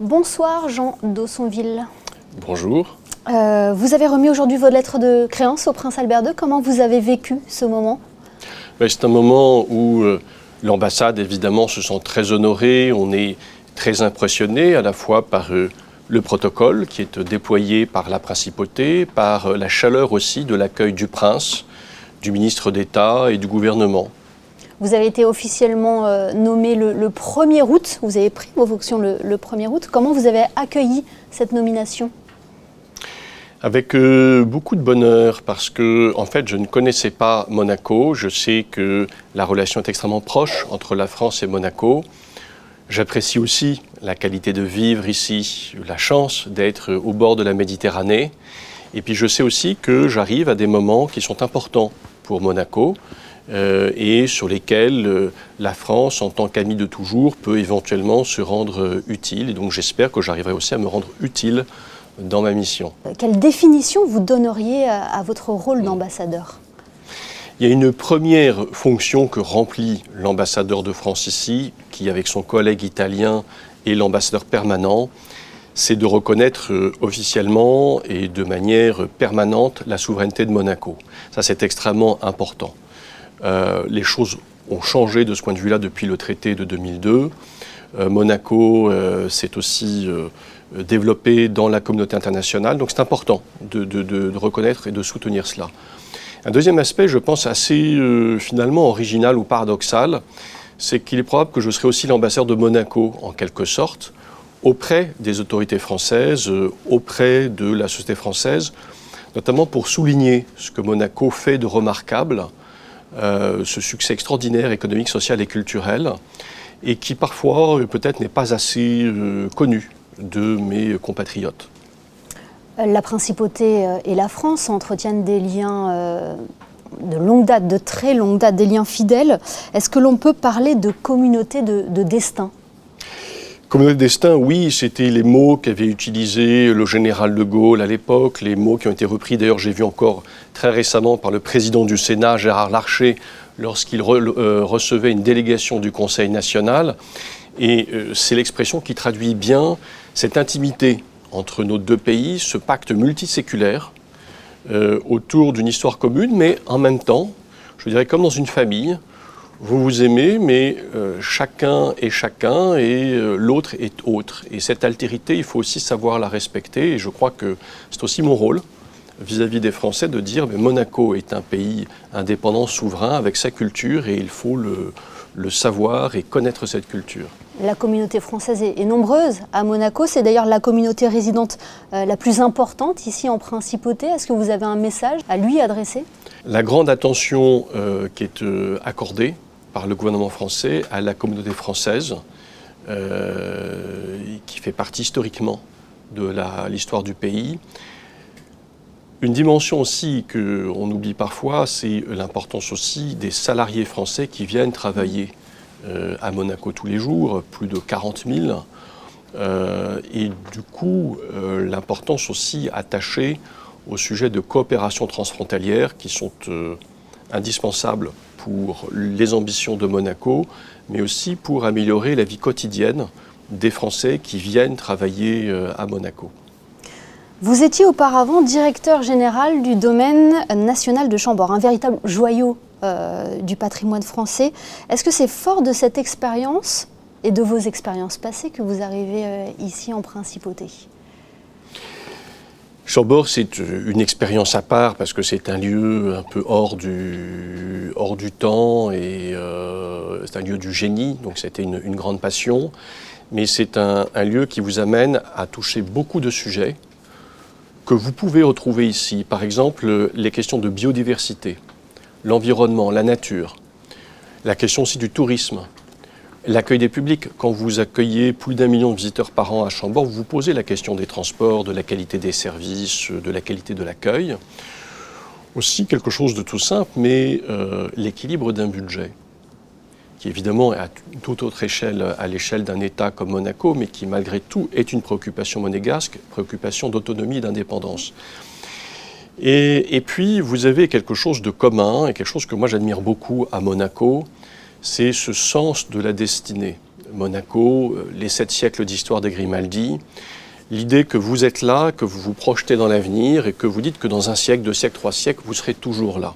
Bonsoir Jean d'Aussonville. Bonjour. Vous avez remis aujourd'hui vos lettres de créance au prince Albert II. Comment vous avez vécu ce moment? C'est un moment où l'ambassade évidemment se sent très honorée, on est très impressionné à la fois par le protocole qui est déployé par la principauté, par la chaleur aussi de l'accueil du prince, du ministre d'État et du gouvernement. Vous avez été officiellement nommé le 1er août, vous avez pris vos fonctions le 1er août. Comment vous avez accueilli cette nomination? Avec beaucoup de bonheur parce que en fait je ne connaissais pas Monaco, je sais que la relation est extrêmement proche entre la France et Monaco. J'apprécie aussi la qualité de vivre ici, la chance d'être au bord de la Méditerranée. Et puis je sais aussi que j'arrive à des moments qui sont importants pour Monaco et sur lesquels la France, en tant qu'amie de toujours, peut éventuellement se rendre utile. Et donc j'espère que j'arriverai aussi à me rendre utile dans ma mission. Quelle définition vous donneriez à votre rôle d'ambassadeur? Il y a une première fonction que remplit l'ambassadeur de France ici, qui avec son collègue italien est l'ambassadeur permanent, c'est de reconnaître officiellement et de manière permanente la souveraineté de Monaco. Ça, c'est extrêmement important. Les choses ont changé de ce point de vue-là depuis le traité de 2002. Monaco s'est aussi développé dans la communauté internationale, donc c'est important de reconnaître et de soutenir cela. Un deuxième aspect, je pense, assez finalement original ou paradoxal, c'est qu'il est probable que je serai aussi l'ambassadeur de Monaco, en quelque sorte, auprès des autorités françaises, auprès de la société française, notamment pour souligner ce que Monaco fait de remarquable, ce succès extraordinaire économique, social et culturel, et qui parfois peut-être n'est pas assez connu de mes compatriotes. La principauté et la France entretiennent des liens de longue date, de très longue date, des liens fidèles. Est-ce que l'on peut parler de communauté de destin? Communauté de destin, oui, c'était les mots qu'avait utilisés le général de Gaulle à l'époque, les mots qui ont été repris, d'ailleurs j'ai vu encore très récemment par le président du Sénat, Gérard Larcher, lorsqu'il recevait une délégation du Conseil national. Et c'est l'expression qui traduit bien cette intimité entre nos deux pays, ce pacte multiséculaire autour d'une histoire commune, mais en même temps, je dirais comme dans une famille, vous vous aimez, mais chacun est chacun et l'autre est autre. Et cette altérité, il faut aussi savoir la respecter. Et je crois que c'est aussi mon rôle vis-à-vis des Français de dire que Monaco est un pays indépendant, souverain, avec sa culture, et il faut le savoir et connaître cette culture. La communauté française est nombreuse à Monaco. C'est d'ailleurs la communauté résidente la plus importante ici en Principauté. Est-ce que vous avez un message à lui adresser? La grande attention qui est accordée par le gouvernement français à la communauté française, qui fait partie historiquement de l'histoire du pays. Une dimension aussi qu'on oublie parfois, c'est l'importance aussi des salariés français qui viennent travailler à Monaco tous les jours, plus de 40 000. Et du coup, l'importance aussi attachée au sujet de coopération transfrontalière qui sont indispensables pour les ambitions de Monaco, mais aussi pour améliorer la vie quotidienne des Français qui viennent travailler à Monaco. Vous étiez auparavant directeur général du domaine national de Chambord, un véritable joyau du patrimoine français. Est-ce que c'est fort de cette expérience et de vos expériences passées que vous arrivez ici en Principauté? Chambord, c'est une expérience à part parce que c'est un lieu un peu hors du temps et c'est un lieu du génie, donc c'était une grande passion. Mais c'est un lieu qui vous amène à toucher beaucoup de sujets que vous pouvez retrouver ici. Par exemple, les questions de biodiversité, l'environnement, la nature, la question aussi du tourisme, l'accueil des publics. Quand vous accueillez plus d'1 million de visiteurs par an à Chambord, vous vous posez la question des transports, de la qualité des services, de la qualité de l'accueil. Aussi quelque chose de tout simple, mais l'équilibre d'un budget, qui évidemment est à toute autre échelle, à l'échelle d'un État comme Monaco, mais qui malgré tout est une préoccupation monégasque, préoccupation d'autonomie et d'indépendance. Et puis vous avez quelque chose de commun, et quelque chose que moi j'admire beaucoup à Monaco, c'est ce sens de la destinée. Monaco, les 7 siècles d'histoire des Grimaldi, l'idée que vous êtes là, que vous vous projetez dans l'avenir et que vous dites que dans 1 siècle, 2 siècles, 3 siècles, vous serez toujours là.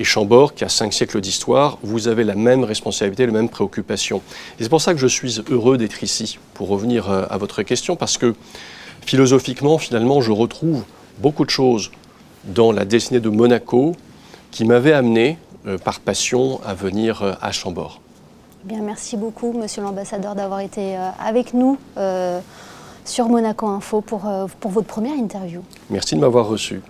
Et Chambord, qui a 5 siècles d'histoire, vous avez la même responsabilité, la même préoccupation. Et c'est pour ça que je suis heureux d'être ici, pour revenir à votre question, parce que philosophiquement, finalement, je retrouve beaucoup de choses dans la destinée de Monaco qui m'avaient amené, par passion, à venir à Chambord. Bien, merci beaucoup, Monsieur l'ambassadeur, d'avoir été avec nous sur Monaco Info pour votre première interview. Merci de m'avoir reçu.